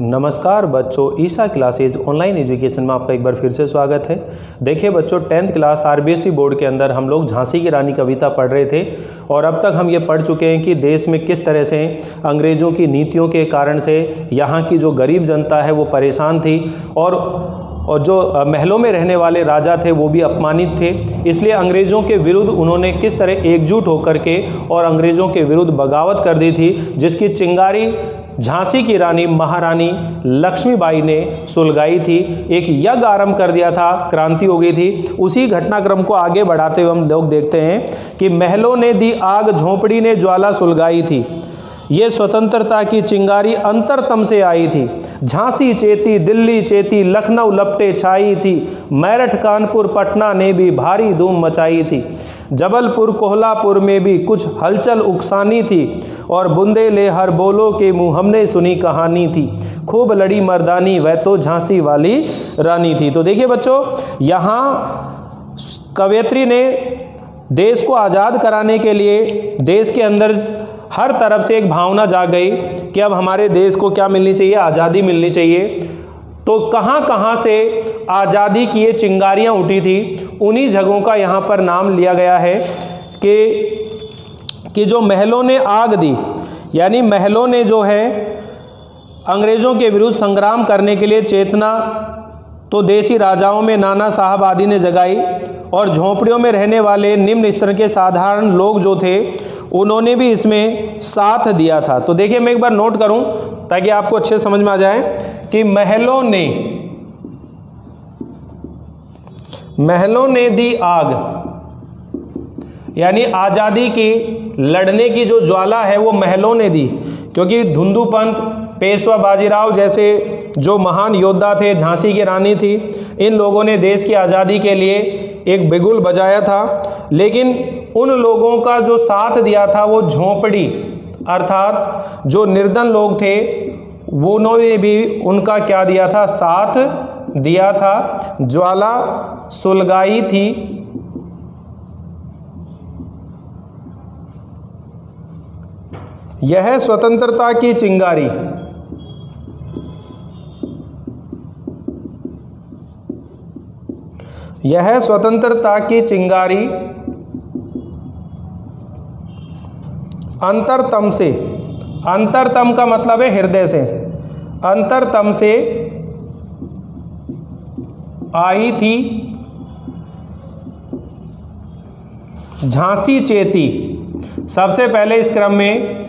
नमस्कार बच्चों, ईसा classes online education में आपका एक बार फिर से स्वागत है। देखिए बच्चों, 10th क्लास आरबीएसई बोर्ड के अंदर हम लोग झांसी की रानी कविता पढ़ रहे थे और अब तक हम ये पढ़ चुके हैं कि देश में किस तरह से अंग्रेज़ों की नीतियों के कारण से यहाँ की जो गरीब जनता है वो परेशान थी और जो महलों में रहने वाले राजा थे वो भी अपमानित थे। इसलिए अंग्रेज़ों के विरुद्ध उन्होंने किस तरह एकजुट होकर के और अंग्रेज़ों के विरुद्ध बगावत कर दी थी, जिसकी चिंगारी झांसी की रानी महारानी लक्ष्मीबाई ने सुलगाई थी। एक यज्ञ आरंभ कर दिया था, क्रांति हो गई थी। उसी घटनाक्रम को आगे बढ़ाते हुए हम लोग देखते हैं कि महलों ने दी आग, झोंपड़ी ने ज्वाला सुलगाई थी, ये स्वतंत्रता की चिंगारी अंतरतम से आई थी। झांसी चेती, दिल्ली चेती, लखनऊ लपटे छाई थी, मेरठ कानपुर पटना ने भी भारी धूम मचाई थी। जबलपुर कोल्हापुर में भी कुछ हलचल उकसानी थी और बुंदेले हर बोलो के मुँह हमने सुनी कहानी थी। खूब लड़ी मर्दानी वह तो झांसी वाली रानी थी। तो देखिए बच्चों, यहाँ कवयित्री ने देश को आज़ाद कराने के लिए देश के अंदर हर तरफ से एक भावना जाग गई कि अब हमारे देश को क्या मिलनी चाहिए, आज़ादी मिलनी चाहिए। तो कहाँ कहाँ से आज़ादी की ये चिंगारियाँ उठी थी, उन्हीं जगहों का यहाँ पर नाम लिया गया है कि जो महलों ने आग दी, यानी महलों ने जो है अंग्रेज़ों के विरुद्ध संग्राम करने के लिए चेतना तो देसी राजाओं में नाना साहब आदि ने जगाई और झोंपड़ियों में रहने वाले निम्न स्तर के साधारण लोग जो थे उन्होंने भी इसमें साथ दिया था। तो देखिए, मैं एक बार नोट करूं ताकि आपको अच्छे समझ में आ जाए कि महलों ने दी आग, यानी आज़ादी की लड़ने की जो ज्वाला है वो महलों ने दी, क्योंकि धुंधुपंत, पेशवा बाजीराव जैसे जो महान योद्धा थे, झांसी की रानी थी, इन लोगों ने देश की आज़ादी के लिए एक बिगुल बजाया था। लेकिन उन लोगों का जो साथ दिया था वो झोंपड़ी अर्थात जो निर्धन लोग थे वो उन्होंने भी उनका क्या दिया था, साथ दिया था। ज्वाला सुलगाई थी यह स्वतंत्रता की चिंगारी, यह स्वतंत्रता की चिंगारी अंतरतम से, अंतरतम का मतलब है हृदय से, अंतरतम से आई थी। झांसी चेती, सबसे पहले इस क्रम में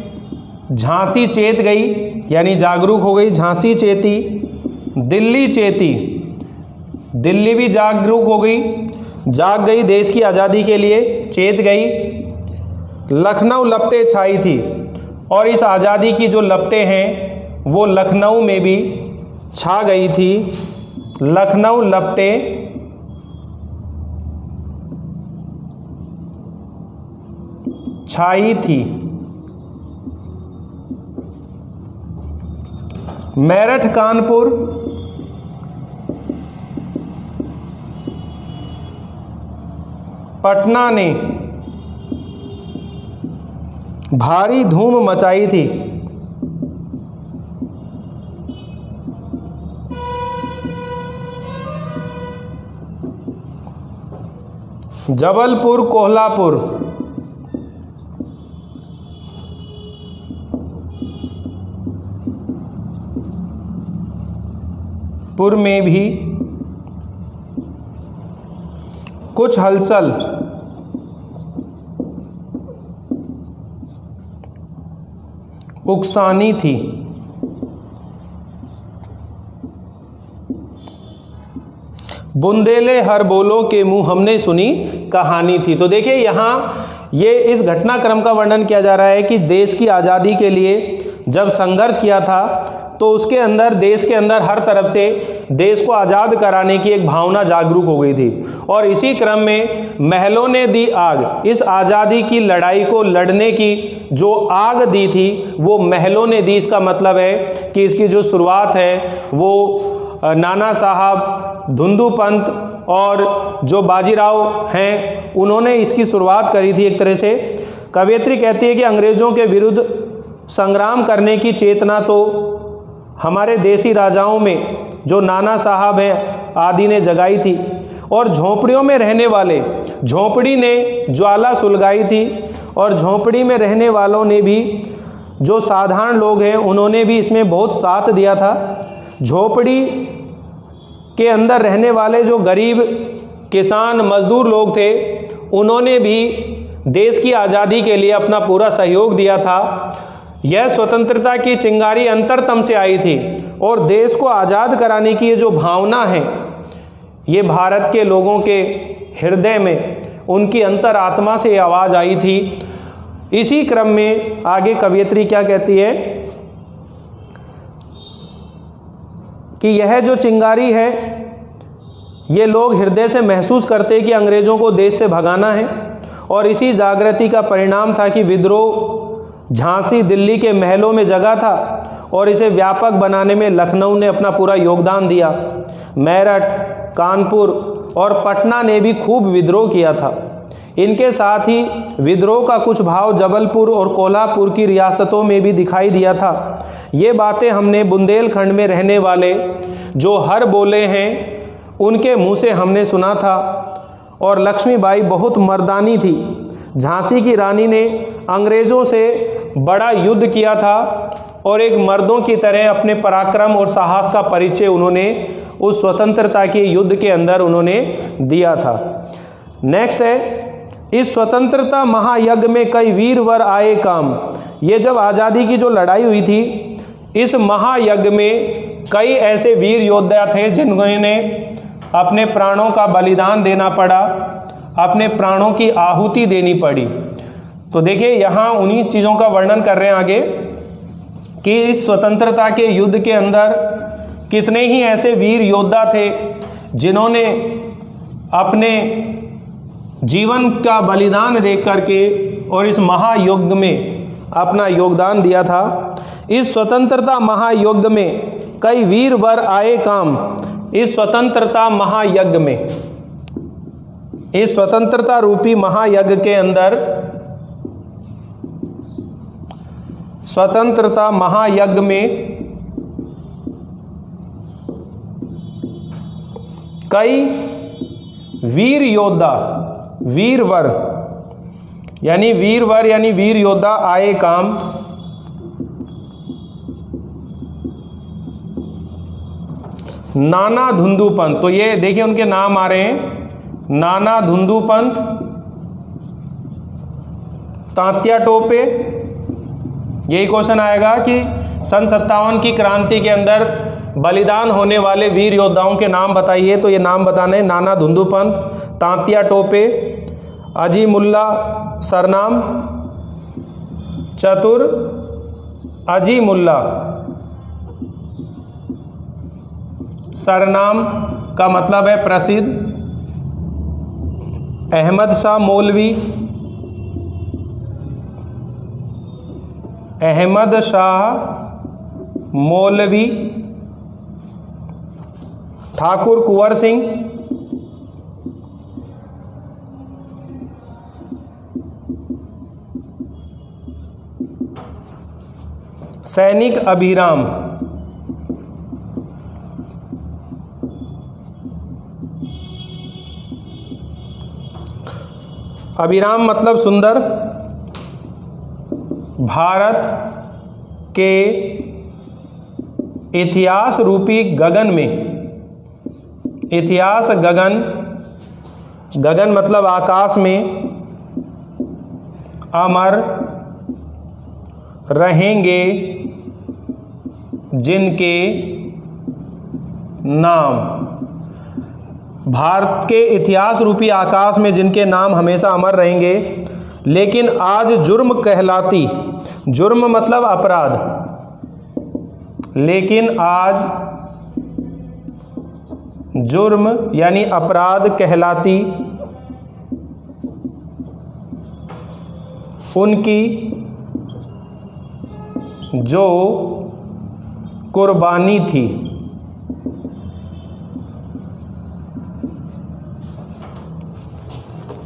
झांसी चेत गई यानी जागरूक हो गई, झांसी चेती। दिल्ली चेती, दिल्ली भी जागरूक हो गई, जाग गई, देश की आज़ादी के लिए चेत गई। लखनऊ लपटे छाई थी और इस आज़ादी की जो लपटें हैं वो लखनऊ में भी छा गई थी। लखनऊ लपटें छाई थी। मेरठ कानपुर पटना ने भारी धूम मचाई थी। जबलपुर कोल्हापुर पुर में भी कुछ हलचल उकसानी थी। बुंदेले हर बोलो के मुंह हमने सुनी कहानी थी। तो देखिए, यहाँ ये इस घटनाक्रम का वर्णन किया जा रहा है कि देश की आज़ादी के लिए जब संघर्ष किया था तो उसके अंदर, देश के अंदर हर तरफ से देश को आज़ाद कराने की एक भावना जागरूक हो गई थी और इसी क्रम में महलों ने दी आग, इस आज़ादी की लड़ाई को लड़ने की जो आग दी थी वो महलों ने दी। इसका मतलब है कि इसकी जो शुरुआत है वो नाना साहब, धुंधुपंत और जो बाजीराव हैं उन्होंने इसकी शुरुआत करी थी। एक तरह से कवयित्री कहती है कि अंग्रेज़ों के विरुद्ध संग्राम करने की चेतना तो हमारे देसी राजाओं में जो नाना साहब हैं आदि ने जगाई थी, और झोंपड़ियों में रहने वाले, झोंपड़ी ने ज्वाला सुलगाई थी, और झोंपड़ी में रहने वालों ने भी, जो साधारण लोग हैं उन्होंने भी इसमें बहुत साथ दिया था। झोंपड़ी के अंदर रहने वाले जो गरीब किसान मजदूर लोग थे उन्होंने भी देश की आज़ादी के लिए अपना पूरा सहयोग दिया था। यह स्वतंत्रता की चिंगारी अंतरतम से आई थी, और देश को आज़ाद कराने की ये जो भावना है ये भारत के लोगों के हृदय में, उनकी अंतरात्मा से आवाज़ आई थी। इसी क्रम में आगे कवयित्री क्या कहती है कि यह जो चिंगारी है ये लोग हृदय से महसूस करते कि अंग्रेज़ों को देश से भगाना है, और इसी जागृति का परिणाम था कि विद्रोह झांसी दिल्ली के महलों में जगा था, और इसे व्यापक बनाने में लखनऊ ने अपना पूरा योगदान दिया। मेरठ, कानपुर और पटना ने भी खूब विद्रोह किया था। इनके साथ ही विद्रोह का कुछ भाव जबलपुर और कोल्हापुर की रियासतों में भी दिखाई दिया था। ये बातें हमने बुंदेलखंड में रहने वाले जो हर बोले हैं उनके मुंह से हमने सुना था। और लक्ष्मीबाई बहुत मर्दानी थी। झांसी की रानी ने अंग्रेज़ों से बड़ा युद्ध किया था, और एक मर्दों की तरह अपने पराक्रम और साहस का परिचय उन्होंने उस स्वतंत्रता के युद्ध के अंदर उन्होंने दिया था। नेक्स्ट है, इस स्वतंत्रता महायज्ञ में कई वीरवर आए काम। ये जब आज़ादी की जो लड़ाई हुई थी, इस महायज्ञ में कई ऐसे वीर योद्धा थे जिन्होंने अपने प्राणों का बलिदान देना पड़ा, अपने प्राणों की आहुति देनी पड़ी। तो देखिए यहाँ उन्हीं चीज़ों का वर्णन कर रहे हैं आगे कि इस स्वतंत्रता के युद्ध के अंदर कितने ही ऐसे वीर योद्धा थे जिन्होंने अपने जीवन का बलिदान दे करके और इस महायुद्ध में अपना योगदान दिया था। इस स्वतंत्रता महायुद्ध में कई वीर वर आए काम। इस स्वतंत्रता महायज्ञ में, इस स्वतंत्रता रूपी महायज्ञ के अंदर, स्वतंत्रता महायज्ञ में कई वीर योद्धा, वीरवर यानी वीर योद्धा आए काम। नाना धुंधु पंत, तो ये देखिए उनके नाम आ रहे हैं, नाना धुंधु पंत, तात्या टोपे। यही क्वेश्चन आएगा कि सन 57 की क्रांति के अंदर बलिदान होने वाले वीर योद्धाओं के नाम बताइए, तो ये नाम बताने, नाना धुंधु पंत, तात्या टोपे, अजीमुल्ला सरनाम, चतुर अजीमुल्ला सरनाम का मतलब है प्रसिद्ध, अहमद शाह मौलवी, अहमद शाह मौलवी, ठाकुर कुंवर सिंह, सैनिक अभिराम, अभिराम मतलब सुंदर। भारत के इतिहास रूपी गगन में, इतिहास गगन, गगन मतलब आकाश में, अमर रहेंगे जिनके नाम, भारत के इतिहास रूपी आकाश में जिनके नाम हमेशा अमर रहेंगे। लेकिन आज जुर्म कहलाती, जुर्म मतलब अपराध, लेकिन आज जुर्म यानी अपराध कहलाती उनकी जो कुर्बानी थी।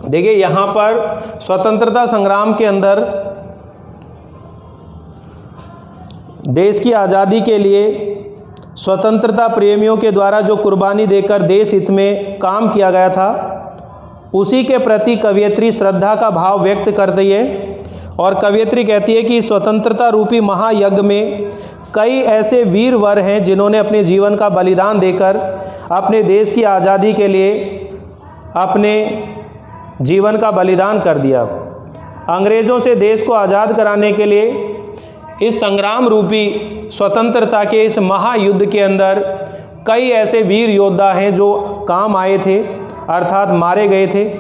देखिए यहाँ पर स्वतंत्रता संग्राम के अंदर देश की आज़ादी के लिए स्वतंत्रता प्रेमियों के द्वारा जो कुर्बानी देकर देश हित में काम किया गया था, उसी के प्रति कवयित्री श्रद्धा का भाव व्यक्त करती है। और कवयित्री कहती है कि स्वतंत्रता रूपी महायज्ञ में कई ऐसे वीर वर हैं जिन्होंने अपने जीवन का बलिदान देकर अपने देश की आज़ादी के लिए अपने जीवन का बलिदान कर दिया। अंग्रेज़ों से देश को आज़ाद कराने के लिए इस संग्राम रूपी स्वतंत्रता के इस महायुद्ध के अंदर कई ऐसे वीर योद्धा हैं जो काम आए थे, अर्थात मारे गए थे।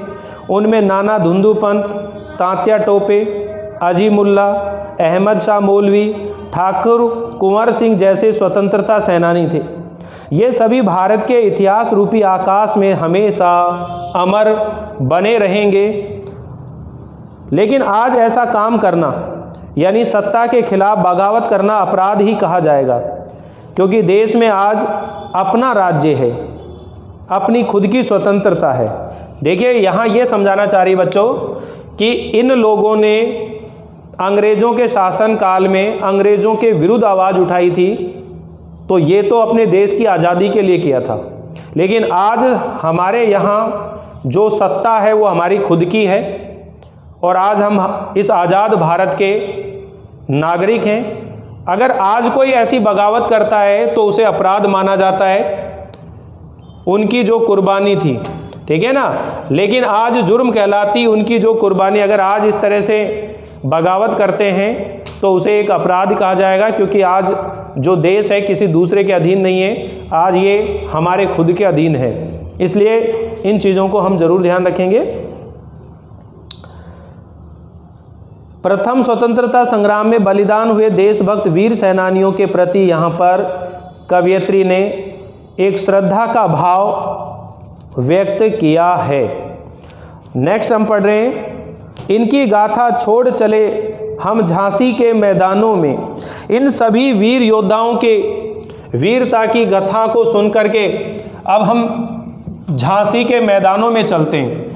उनमें नाना धुंधु पंत, तात्या टोपे, अजीमुल्ला, अहमद शाह मौलवी, ठाकुर कुंवर सिंह जैसे स्वतंत्रता सेनानी थे। ये सभी भारत के इतिहास रूपी आकाश में हमेशा अमर बने रहेंगे। लेकिन आज ऐसा काम करना यानी सत्ता के खिलाफ बगावत करना अपराध ही कहा जाएगा, क्योंकि देश में आज अपना राज्य है, अपनी खुद की स्वतंत्रता है। देखिए, यहाँ ये समझाना चाह रही बच्चों कि इन लोगों ने अंग्रेज़ों के शासन काल में अंग्रेज़ों के विरुद्ध आवाज़ उठाई थी, तो ये तो अपने देश की आज़ादी के लिए किया था। लेकिन आज हमारे यहाँ जो सत्ता है वो हमारी खुद की है और आज हम इस आज़ाद भारत के नागरिक हैं। अगर आज कोई ऐसी बगावत करता है तो उसे अपराध माना जाता है, उनकी जो कुर्बानी थी, ठीक है ना। लेकिन आज जुर्म कहलाती उनकी जो कुर्बानी, अगर आज इस तरह से बगावत करते हैं तो उसे एक अपराध कहा जाएगा, क्योंकि आज जो देश है किसी दूसरे के अधीन नहीं है, आज ये हमारे खुद के अधीन है। इसलिए इन चीज़ों को हम जरूर ध्यान रखेंगे। प्रथम स्वतंत्रता संग्राम में बलिदान हुए देशभक्त वीर सेनानियों के प्रति यहाँ पर कवयित्री ने एक श्रद्धा का भाव व्यक्त किया है। नेक्स्ट हम पढ़ रहे हैं, इनकी गाथा छोड़ चले हम झांसी के मैदानों में। इन सभी वीर योद्धाओं के वीरता की गाथा को सुन करके अब हम झांसी के मैदानों में चलते हैं,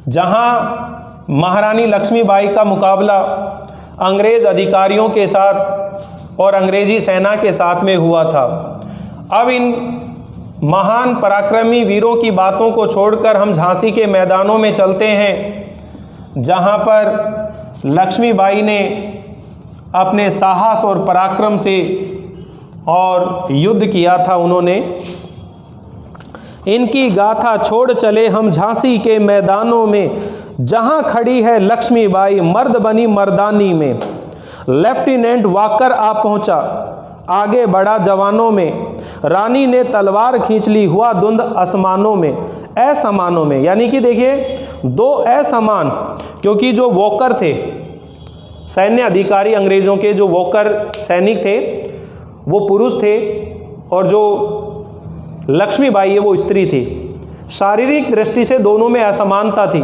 जहां महारानी लक्ष्मीबाई का मुकाबला अंग्रेज़ अधिकारियों के साथ और अंग्रेज़ी सेना के साथ में हुआ था। अब इन महान पराक्रमी वीरों की बातों को छोड़कर हम झांसी के मैदानों में चलते हैं, जहां पर लक्ष्मीबाई ने अपने साहस और पराक्रम से और युद्ध किया था। उन्होंने इनकी गाथा छोड़ चले हम झांसी के मैदानों में, जहां खड़ी है लक्ष्मीबाई मर्द बनी मर्दानी में। लेफ्टिनेंट वाकर आ पहुंचा आगे बढ़ा जवानों में, रानी ने तलवार खींच ली हुआ धुंध आसमानों में। असमानों में यानी कि देखिए दो असमान, क्योंकि जो वॉकर थे सैन्य अधिकारी अंग्रेज़ों के, जो वॉकर सैनिक थे वो पुरुष थे और जो लक्ष्मीबाई है वो स्त्री थी। शारीरिक दृष्टि से दोनों में असमानता थी।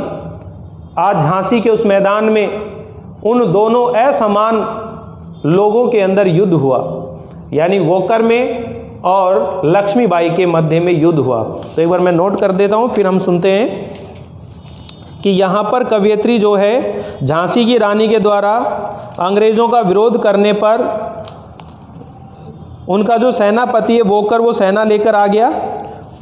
आज झांसी के उस मैदान में उन दोनों असमान लोगों के अंदर युद्ध हुआ, यानी वॉकर में और लक्ष्मीबाई के मध्य में युद्ध हुआ। तो एक बार मैं नोट कर देता हूँ, फिर हम सुनते हैं कि यहाँ पर कवयित्री जो है झांसी की रानी के द्वारा अंग्रेज़ों का विरोध करने पर उनका जो सेनापति है वॉकर, वो सेना लेकर आ गया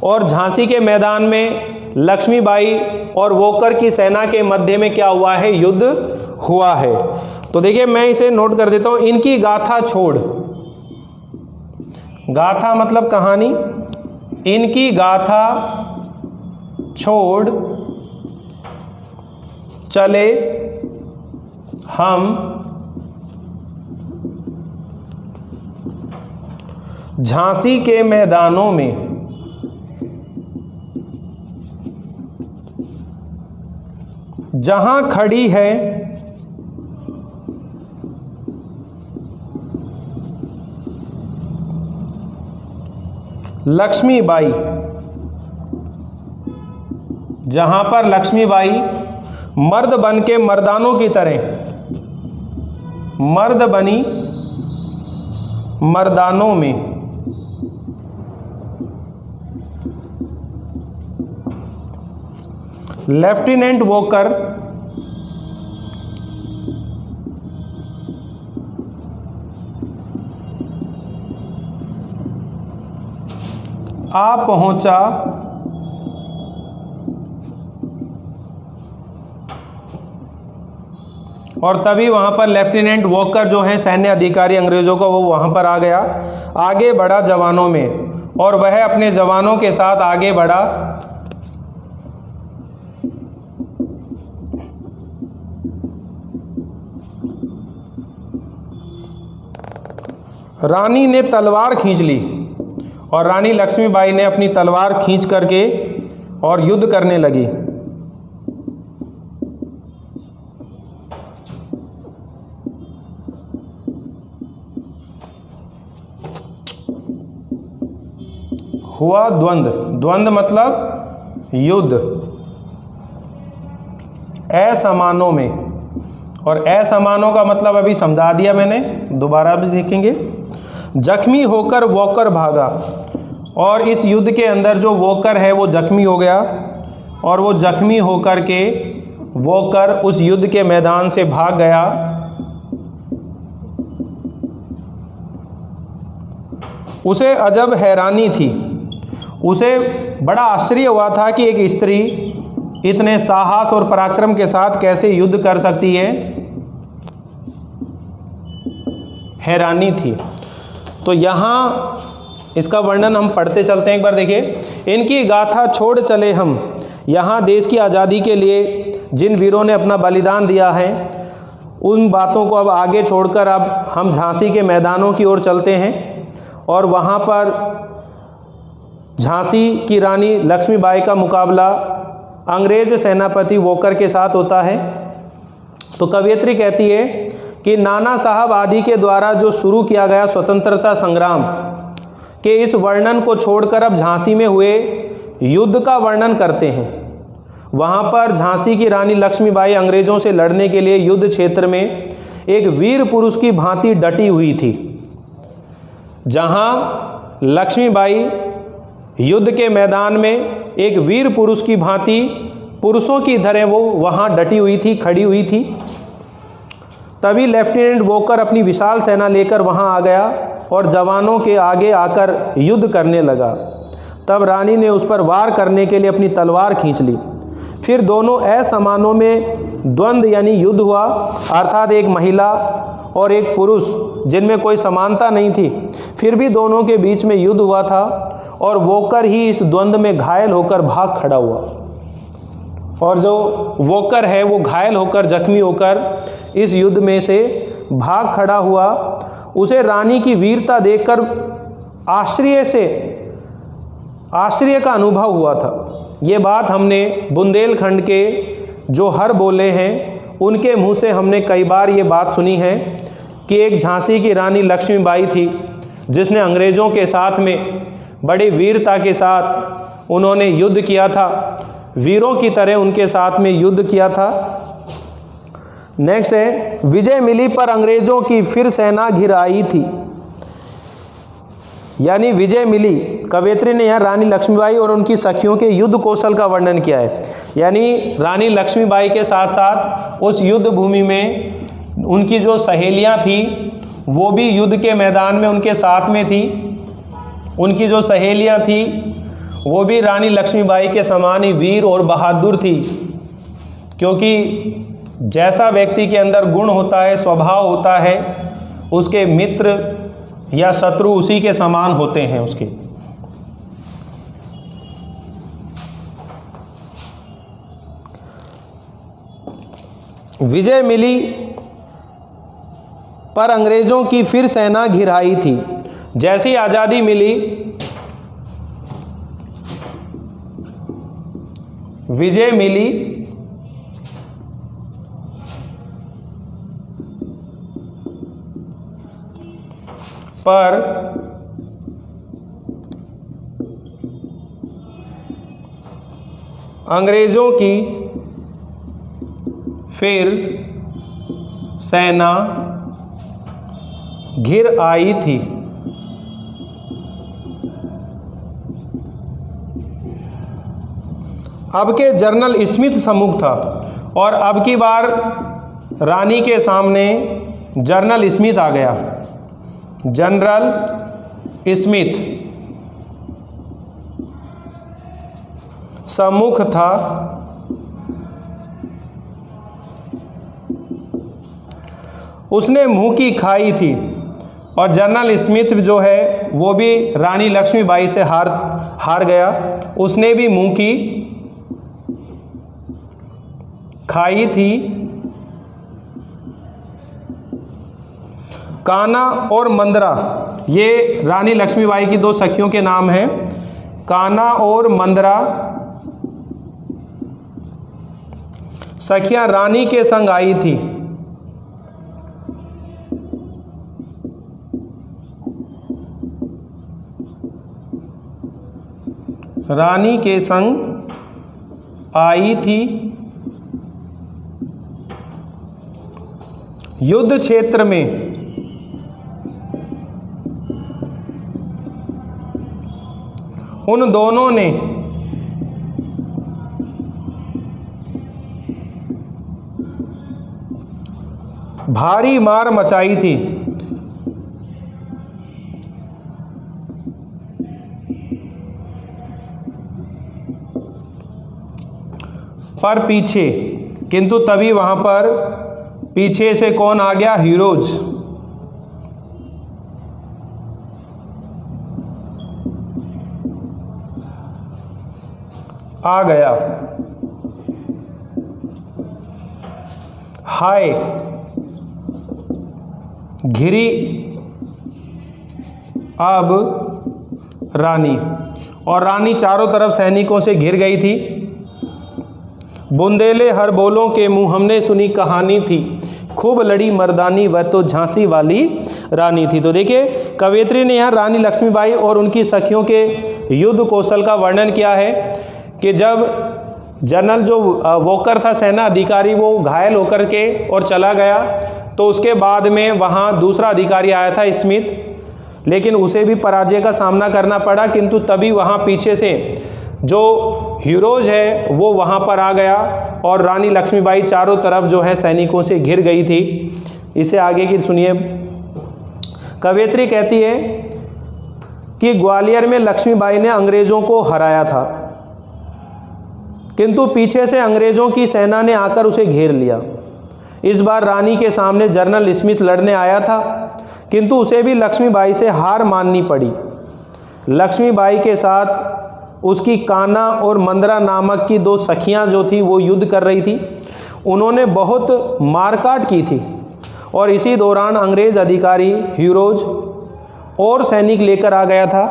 और झांसी के मैदान में लक्ष्मीबाई और वॉकर की सेना के मध्य में क्या हुआ है, युद्ध हुआ है। तो देखिए मैं इसे नोट कर देता हूँ। इनकी गाथा छोड़, गाथा मतलब कहानी, इनकी गाथा छोड़ चले हम झांसी के मैदानों में, जहां खड़ी है लक्ष्मीबाई, जहां पर लक्ष्मीबाई मर्द बन के मर्दानों की तरह, मर्द बनी मर्दानों में, लेफ्टिनेंट वॉकर आ पहुंचा और तभी वहां पर लेफ्टिनेंट वॉकर जो है सैन्य अधिकारी अंग्रेजों का, वो वहां पर आ गया, आगे बढ़ा जवानों में, और वह अपने जवानों के साथ आगे बढ़ा। रानी ने तलवार खींच ली और रानी लक्ष्मीबाई ने अपनी तलवार खींच करके और युद्ध करने लगी। हुआ द्वंद्व, द्वंद्व मतलब युद्ध, असमानों में, और असमानों का मतलब अभी समझा दिया मैंने, दोबारा भी देखेंगे। जख्मी होकर वॉकर भागा, और इस युद्ध के अंदर जो वॉकर है वो जख्मी हो गया, और वो जख्मी होकर के वॉकर उस युद्ध के मैदान से भाग गया। उसे अजब हैरानी थी, उसे बड़ा आश्चर्य हुआ था कि एक स्त्री इतने साहस और पराक्रम के साथ कैसे युद्ध कर सकती है, हैरानी थी। तो यहाँ इसका वर्णन हम पढ़ते चलते हैं, एक बार देखिए। इनकी गाथा छोड़ चले हम, यहाँ देश की आज़ादी के लिए जिन वीरों ने अपना बलिदान दिया है, उन बातों को अब आगे छोड़कर अब हम झांसी के मैदानों की ओर चलते हैं, और वहाँ पर झांसी की रानी लक्ष्मीबाई का मुकाबला अंग्रेज सेनापति वॉकर के साथ होता है। तो कवयित्री कहती है कि नाना साहब आदि के द्वारा जो शुरू किया गया स्वतंत्रता संग्राम के इस वर्णन को छोड़कर अब झांसी में हुए युद्ध का वर्णन करते हैं। वहाँ पर झांसी की रानी लक्ष्मीबाई अंग्रेजों से लड़ने के लिए युद्ध क्षेत्र में एक वीर पुरुष की भांति डटी हुई थी। जहाँ लक्ष्मीबाई युद्ध के मैदान में एक वीर पुरुष की भांति पुरुषों की तरह वो वहाँ डटी हुई थी, खड़ी हुई थी। तभी लेफ्टिनेंट वॉकर अपनी विशाल सेना लेकर वहाँ आ गया और जवानों के आगे आकर युद्ध करने लगा। तब रानी ने उस पर वार करने के लिए अपनी तलवार खींच ली। फिर दोनों असमानों में द्वंद्व यानी युद्ध हुआ, अर्थात एक महिला और एक पुरुष जिनमें कोई समानता नहीं थी, फिर भी दोनों के बीच में युद्ध हुआ था, और वॉकर ही इस द्वंद्व में घायल होकर भाग खड़ा हुआ। और जो वॉकर है वो घायल होकर, जख्मी होकर इस युद्ध में से भाग खड़ा हुआ। उसे रानी की वीरता देखकर आश्चर्य का अनुभव हुआ था। ये बात हमने बुंदेलखंड के जो हर बोले हैं उनके मुंह से हमने कई बार ये बात सुनी है कि एक झांसी की रानी लक्ष्मीबाई थी जिसने अंग्रेज़ों के साथ में बड़ी वीरता के साथ उन्होंने युद्ध किया था, वीरों की तरह उनके साथ में युद्ध किया था। नेक्स्ट है, विजय मिली पर अंग्रेजों की फिर सेना घिर आई थी। यानी विजय मिली, कवयित्री ने यहाँ रानी लक्ष्मीबाई और उनकी सखियों के युद्ध कौशल का वर्णन किया है। यानी रानी लक्ष्मीबाई के साथ साथ उस युद्ध भूमि में उनकी जो सहेलियाँ थी वो भी युद्ध के मैदान में उनके साथ में थी। उनकी जो सहेलियाँ थी वो भी रानी लक्ष्मीबाई के समान ही वीर और बहादुर थी, क्योंकि जैसा व्यक्ति के अंदर गुण होता है, स्वभाव होता है, उसके मित्र या शत्रु उसी के समान होते हैं उसके। विजय मिली पर अंग्रेजों की फिर सेना घिर आई थी। जैसी आज़ादी मिली, विजय मिली पर अंग्रेजों की फिर सेना घिर आई थी। अब के जनरल स्मिथ सम्मुख था, और अब की बार रानी के सामने जनरल स्मिथ आ गया। जनरल स्मिथ सम्मुख था, उसने मुंह की खाई थी। और जनरल स्मिथ जो है वो भी रानी लक्ष्मीबाई से हार गया, उसने भी मुंह की खाई थी। कान्हा और मंदरा, ये रानी लक्ष्मीबाई की दो सखियों के नाम हैं। कान्हा और मंदरा सखियां रानी के संग आई थी। रानी के संग आई थी। युद्ध क्षेत्र में उन दोनों ने भारी मार मचाई थी। पर पीछे, किंतु तभी वहां पर पीछे से कौन आ गया? हीरोज आ गया। हाय घिरी अब रानी, और रानी चारों तरफ सैनिकों से घिर गई थी। बुंदेले हर बोलों के मुंह हमने सुनी कहानी थी, खूब लड़ी मर्दानी वह तो झांसी वाली रानी थी। तो देखिए कवयित्री ने यहाँ रानी लक्ष्मीबाई और उनकी सखियों के युद्ध कौशल का वर्णन किया है कि जब जनरल जो वोकर था सेना अधिकारी, वो घायल होकर के और चला गया, तो उसके बाद में वहाँ दूसरा अधिकारी आया था स्मिथ, लेकिन उसे भी पराजय का सामना करना पड़ा। किंतु तभी वहाँ पीछे से जो हीरोज है वो वहाँ पर आ गया और रानी लक्ष्मीबाई चारों तरफ जो है सैनिकों से घिर गई थी। इसे आगे की सुनिए। कवयित्री कहती है कि ग्वालियर में लक्ष्मीबाई ने अंग्रेजों को हराया था, किंतु पीछे से अंग्रेजों की सेना ने आकर उसे घेर लिया। इस बार रानी के सामने जनरल स्मिथ लड़ने आया था, किंतु उसे भी लक्ष्मीबाई से हार माननी पड़ी। लक्ष्मीबाई के साथ उसकी कान्हा और मंदरा नामक की दो सखियां जो थी वो युद्ध कर रही थी। उन्होंने बहुत मारकाट की थी और इसी दौरान अंग्रेज अधिकारी हीरोज और सैनिक लेकर आ गया था।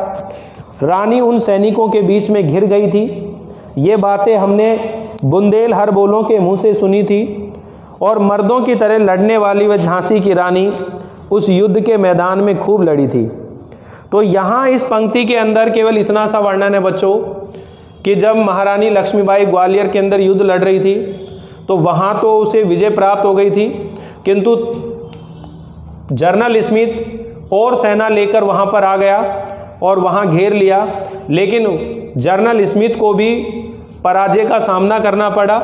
रानी उन सैनिकों के बीच में घिर गई थी। ये बातें हमने बुंदेल हर बोलों के मुंह से सुनी थी, और मर्दों की तरह लड़ने वाली वह झांसी की रानी उस युद्ध के मैदान में खूब लड़ी थी। तो यहाँ इस पंक्ति के अंदर केवल इतना सा वर्णन है बच्चों कि जब महारानी लक्ष्मीबाई ग्वालियर के अंदर युद्ध लड़ रही थी तो वहाँ तो उसे विजय प्राप्त हो गई थी, किंतु जनरल स्मिथ और सेना लेकर वहाँ पर आ गया और वहाँ घेर लिया, लेकिन जनरल स्मिथ को भी पराजय का सामना करना पड़ा।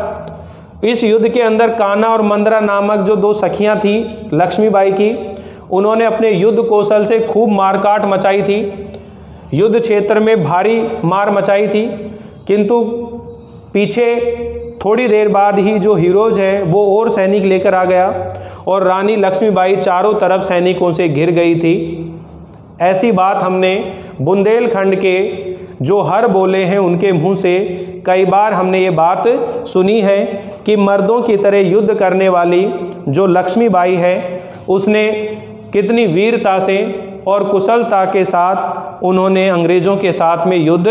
इस युद्ध के अंदर कान्हा और मंदरा नामक जो दो सखियां थी लक्ष्मीबाई की, उन्होंने अपने युद्ध कौशल से खूब मारकाट मचाई थी, युद्ध क्षेत्र में भारी मार मचाई थी। किंतु पीछे थोड़ी देर बाद ही जो हीरोज है वो और सैनिक लेकर आ गया और रानी लक्ष्मीबाई चारों तरफ सैनिकों से घिर गई थी। ऐसी बात हमने बुंदेलखंड के जो हर बोले हैं उनके मुंह से कई बार हमने ये बात सुनी है कि मर्दों की तरह युद्ध करने वाली जो लक्ष्मीबाई है उसने कितनी वीरता से और कुशलता के साथ उन्होंने अंग्रेजों के साथ में युद्ध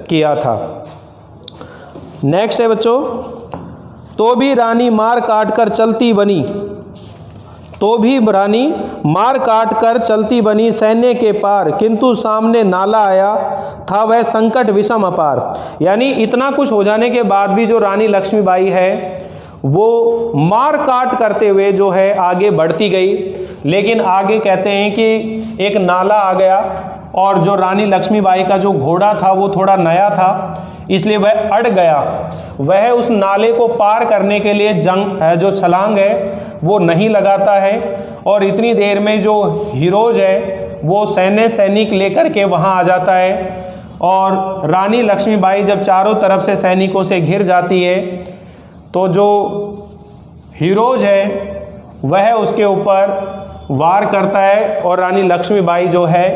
किया था। नेक्स्ट है बच्चों, तो भी रानी मार काट कर चलती बनी, तो भी रानी मार काट कर चलती बनी सैन्य के पार, किंतु सामने नाला आया था वह संकट विषम अपार। यानी इतना कुछ हो जाने के बाद भी जो रानी लक्ष्मीबाई है वो मार काट करते हुए जो है आगे बढ़ती गई, लेकिन आगे कहते हैं कि एक नाला आ गया और जो रानी लक्ष्मीबाई का जो घोड़ा था वो थोड़ा नया था, इसलिए वह अड़ गया। वह उस नाले को पार करने के लिए जो छलांग है वो नहीं लगाता है, और इतनी देर में जो हीरोज है वो सैनिक लेकर के वहाँ आ जाता है और रानी लक्ष्मीबाई जब चारों तरफ से सैनिकों से घिर जाती है तो जो हीरोज है वह उसके ऊपर वार करता है और रानी लक्ष्मीबाई जो है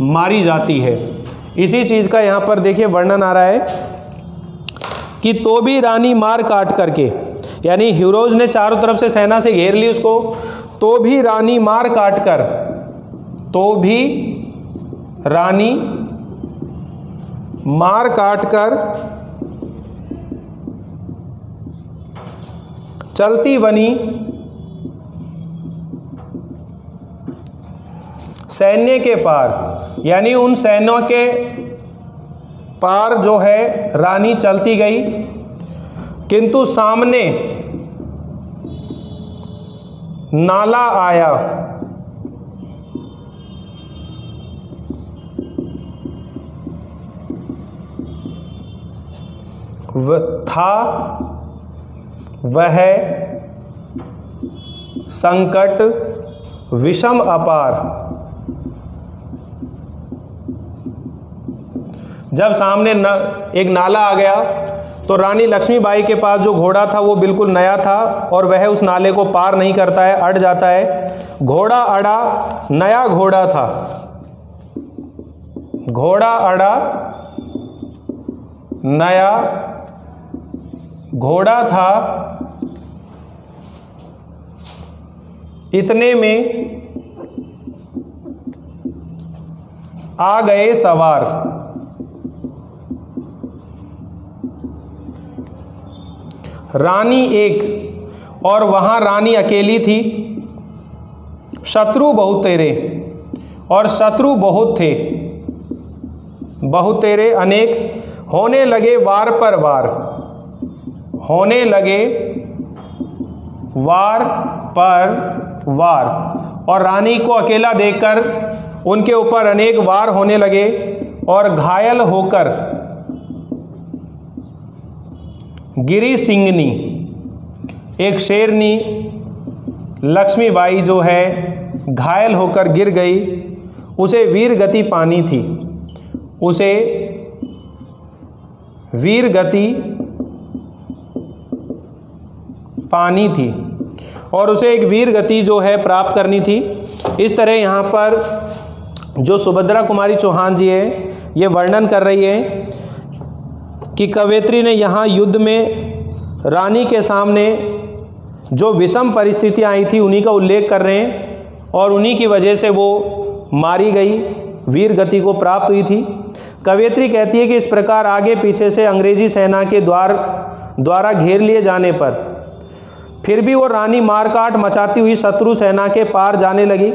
मारी जाती है। इसी चीज़ का यहाँ पर देखिए वर्णन आ रहा है कि तो भी रानी मार काट करके, यानी हीरोज ने चारों तरफ से सेना से घेर ली उसको, तो भी रानी मार काट कर, तो भी रानी मार काट कर चलती बनी सैन्य के पार, यानी उन सैन्यों के पार जो है रानी चलती गई, किंतु सामने नाला आया। वह संकट विषम अपार। जब सामने एक नाला आ गया तो रानी लक्ष्मीबाई के पास जो घोड़ा था वो बिल्कुल नया था और वह उस नाले को पार नहीं करता है, अड़ जाता है। घोड़ा अड़ा, नया घोड़ा था, घोड़ा अड़ा, नया घोड़ा था। इतने में आ गए सवार। रानी एक और वहां रानी अकेली थी। शत्रु बहुत तेरे, और शत्रु बहुत थे, बहुत तेरे अनेक। होने लगे वार पर वार, होने लगे वार पर वार, और रानी को अकेला देखकर उनके ऊपर अनेक वार होने लगे और घायल होकर गिरी सिंगनी, एक शेरनी लक्ष्मीबाई जो है घायल होकर गिर गई। उसे वीर गति पानी थी, उसे वीर गति पानी थी और उसे एक वीर गति जो है प्राप्त करनी थी। इस तरह यहाँ पर जो सुभद्रा कुमारी चौहान जी है ये वर्णन कर रही है कि कवयित्री ने यहाँ युद्ध में रानी के सामने जो विषम परिस्थितियाँ आई थी उन्हीं का उल्लेख कर रहे हैं और उन्हीं की वजह से वो मारी गई, वीर गति को प्राप्त हुई थी। कवयित्री कहती है कि इस प्रकार आगे पीछे से अंग्रेजी सेना के द्वारा घेर लिए जाने पर फिर भी वो रानी मारकाट मचाती हुई शत्रु सेना के पार जाने लगी,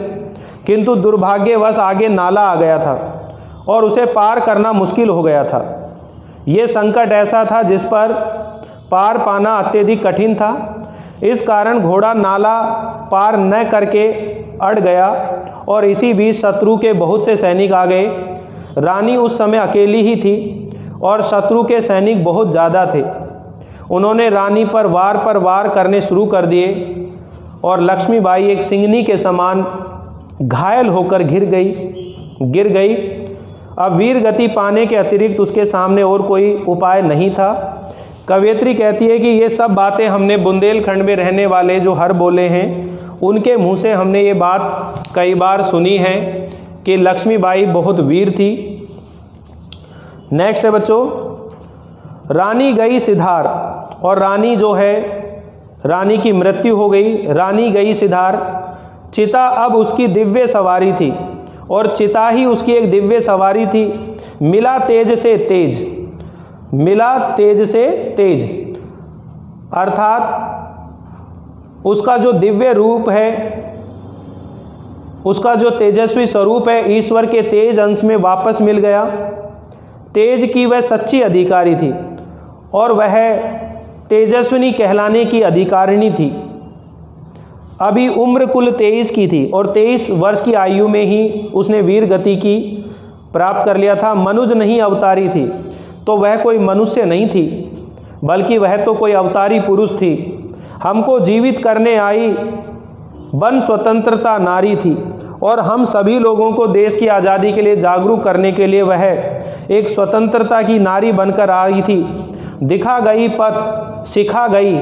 किंतु दुर्भाग्यवश आगे नाला आ गया था और उसे पार करना मुश्किल हो गया था। ये संकट ऐसा था जिस पर पार पाना अत्यधिक कठिन था। इस कारण घोड़ा नाला पार न करके अड़ गया और इसी बीच शत्रु के बहुत से सैनिक आ गए। रानी उस समय अकेली ही थी और शत्रु के सैनिक बहुत ज़्यादा थे। उन्होंने रानी पर वार करने शुरू कर दिए और लक्ष्मीबाई एक सिंगनी के समान घायल होकर गिर गई। अब वीर गति पाने के अतिरिक्त उसके सामने और कोई उपाय नहीं था। कवयित्री कहती है कि ये सब बातें हमने बुंदेलखंड में रहने वाले जो हर बोले हैं उनके मुंह से हमने ये बात कई बार सुनी है कि लक्ष्मीबाई बहुत वीर थी। नेक्स्ट है बच्चों, रानी गई सिधार, और रानी जो है रानी की मृत्यु हो गई। रानी गई सिधार, चिता अब उसकी दिव्य सवारी थी और चिता ही उसकी एक दिव्य सवारी थी। मिला तेज से तेज, मिला तेज से तेज, अर्थात उसका जो दिव्य रूप है, उसका जो तेजस्वी स्वरूप है, ईश्वर के तेज अंश में वापस मिल गया। तेज की वह सच्ची अधिकारी थी और वह तेजस्विनी कहलाने की अधिकारिणी थी। अभी उम्र कुल 23 की थी और 23 वर्ष की आयु में ही उसने वीर गति की प्राप्त कर लिया था। मनुज नहीं अवतारी थी, तो वह कोई मनुष्य नहीं थी बल्कि वह तो कोई अवतारी पुरुष थी। हमको जीवित करने आई वन स्वतंत्रता नारी थी और हम सभी लोगों को देश की आज़ादी के लिए जागरूक करने के लिए वह एक स्वतंत्रता की नारी बनकर आई थी। दिखा गई पथ सिखा गई,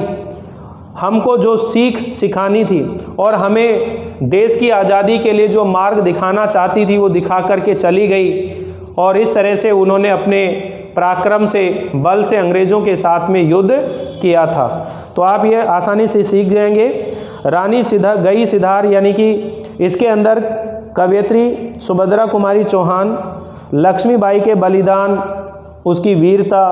हमको जो सीख सिखानी थी और हमें देश की आज़ादी के लिए जो मार्ग दिखाना चाहती थी वो दिखा करके चली गई। और इस तरह से उन्होंने अपने पराक्रम से, बल से अंग्रेज़ों के साथ में युद्ध किया था। तो आप ये आसानी से सीख जाएंगे। रानी गई सिधार, यानी कि इसके अंदर कवयित्री सुभद्रा कुमारी चौहान लक्ष्मीबाई के बलिदान, उसकी वीरता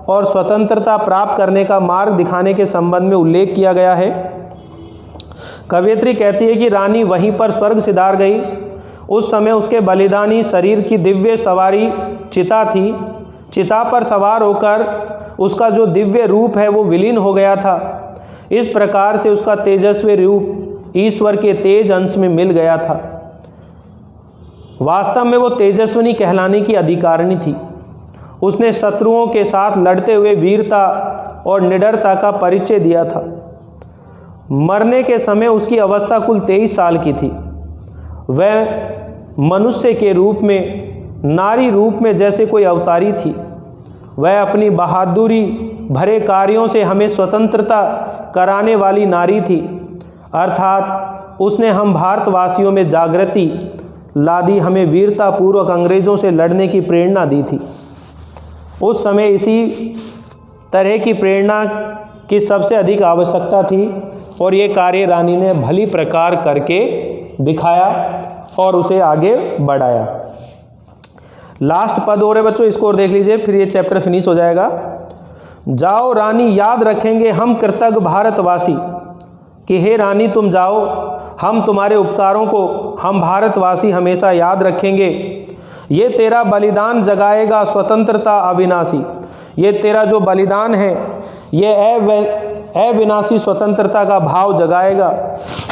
और स्वतंत्रता प्राप्त करने का मार्ग दिखाने के संबंध में उल्लेख किया गया है। कवयित्री कहती है कि रानी वहीं पर स्वर्ग सिधार गई। उस समय उसके बलिदानी शरीर की दिव्य सवारी चिता थी। चिता पर सवार होकर उसका जो दिव्य रूप है वो विलीन हो गया था। इस प्रकार से उसका तेजस्वी रूप ईश्वर के तेज अंश में मिल गया था। वास्तव में वो तेजस्विनी कहलाने की अधिकारिणी थी। उसने शत्रुओं के साथ लड़ते हुए वीरता और निडरता का परिचय दिया था। मरने के समय उसकी अवस्था कुल 23 साल की थी। वह मनुष्य के रूप में, नारी रूप में जैसे कोई अवतारी थी। वह अपनी बहादुरी भरे कार्यों से हमें स्वतंत्रता कराने वाली नारी थी। अर्थात उसने हम भारतवासियों में जागृति ला दी, हमें वीरता पूर्वक अंग्रेज़ों से लड़ने की प्रेरणा दी थी। उस समय इसी तरह की प्रेरणा की सबसे अधिक आवश्यकता थी और ये कार्य रानी ने भली प्रकार करके दिखाया और उसे आगे बढ़ाया। लास्ट पद और है बच्चों, इसको और देख लीजिए, फिर ये चैप्टर फिनिश हो जाएगा। जाओ रानी याद रखेंगे हम कृतज्ञ भारतवासी, कि हे रानी तुम जाओ, हम तुम्हारे उपकारों को हम भारतवासी हमेशा याद रखेंगे। ये तेरा बलिदान जगाएगा स्वतंत्रता अविनाशी। ये तेरा जो बलिदान है ये अविनाशी स्वतंत्रता का भाव जगाएगा।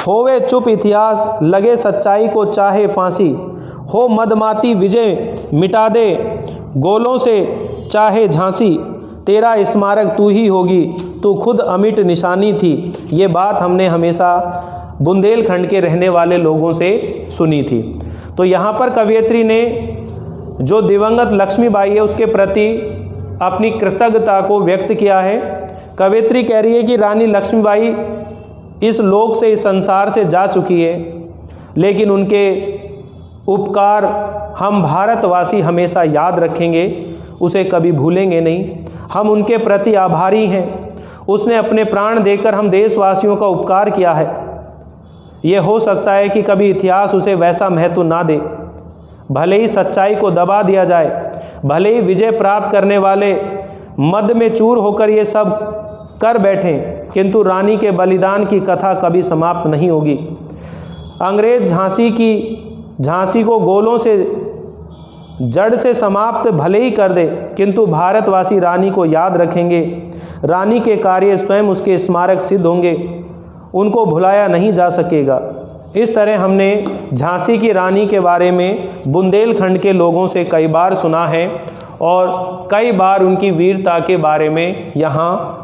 होवे चुप इतिहास लगे सच्चाई को चाहे फांसी, हो मदमाती विजय मिटा दे गोलों से चाहे झांसी। तेरा स्मारक तू ही होगी, तू खुद अमिट निशानी थी। ये बात हमने हमेशा बुंदेलखंड के रहने वाले लोगों से सुनी थी। तो यहाँ पर कवयित्री ने जो दिवंगत लक्ष्मीबाई है उसके प्रति अपनी कृतज्ञता को व्यक्त किया है। कवयित्री कह रही है कि रानी लक्ष्मीबाई इस लोक से, इस संसार से जा चुकी है, लेकिन उनके उपकार हम भारतवासी हमेशा याद रखेंगे, उसे कभी भूलेंगे नहीं। हम उनके प्रति आभारी हैं। उसने अपने प्राण देकर हम देशवासियों का उपकार किया है। ये हो सकता है कि कभी इतिहास उसे वैसा महत्व ना दे, भले ही सच्चाई को दबा दिया जाए, भले ही विजय प्राप्त करने वाले मद में चूर होकर ये सब कर बैठें, किंतु रानी के बलिदान की कथा कभी समाप्त नहीं होगी। अंग्रेज झांसी को गोलों से जड़ से समाप्त भले ही कर दे, किंतु भारतवासी रानी को याद रखेंगे। रानी के कार्य स्वयं उसके स्मारक सिद्ध होंगे, उनको भुलाया नहीं जा सकेगा। इस तरह हमने झांसी की रानी के बारे में बुंदेलखंड के लोगों से कई बार सुना है और कई बार उनकी वीरता के बारे में यहाँ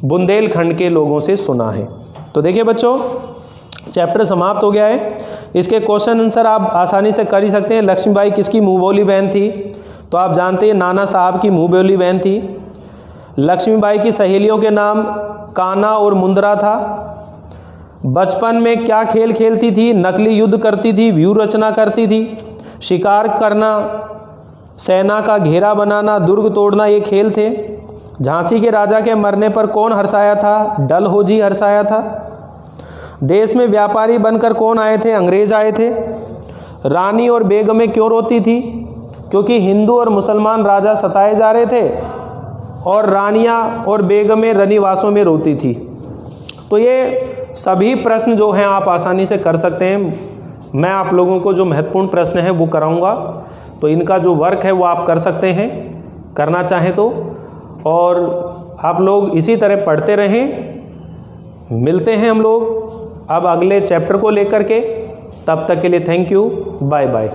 बुंदेलखंड के लोगों से सुना है। तो देखिए बच्चों, चैप्टर समाप्त हो गया है। इसके क्वेश्चन आंसर आप आसानी से कर ही सकते हैं। लक्ष्मीबाई किसकी मुँह बोली बहन थी? तो आप जानते हैं नाना साहब की मुँह बोली बहन थी। लक्ष्मीबाई की सहेलियों के नाम कान्हा और मुंदरा था। बचपन में क्या खेल खेलती थी? नकली युद्ध करती थी, व्यूह रचना करती थी, शिकार करना, सेना का घेरा बनाना, दुर्ग तोड़ना, ये खेल थे। झांसी के राजा के मरने पर कौन हर्षाया था? डलहौजी हर्षाया था। देश में व्यापारी बनकर कौन आए थे? अंग्रेज आए थे। रानी और बेगमें क्यों रोती थी? क्योंकि हिंदू और मुसलमान राजा सताए जा रहे थे और रानियां और बेगमें रनिवासों में रोती थी। तो ये सभी प्रश्न जो हैं आप आसानी से कर सकते हैं। मैं आप लोगों को जो महत्वपूर्ण प्रश्न है वो कराऊंगा, तो इनका जो वर्क है वो आप कर सकते हैं, करना चाहें तो। और आप लोग इसी तरह पढ़ते रहें। मिलते हैं हम लोग अब अगले चैप्टर को लेकर के। तब तक के लिए थैंक यू, बाय बाय।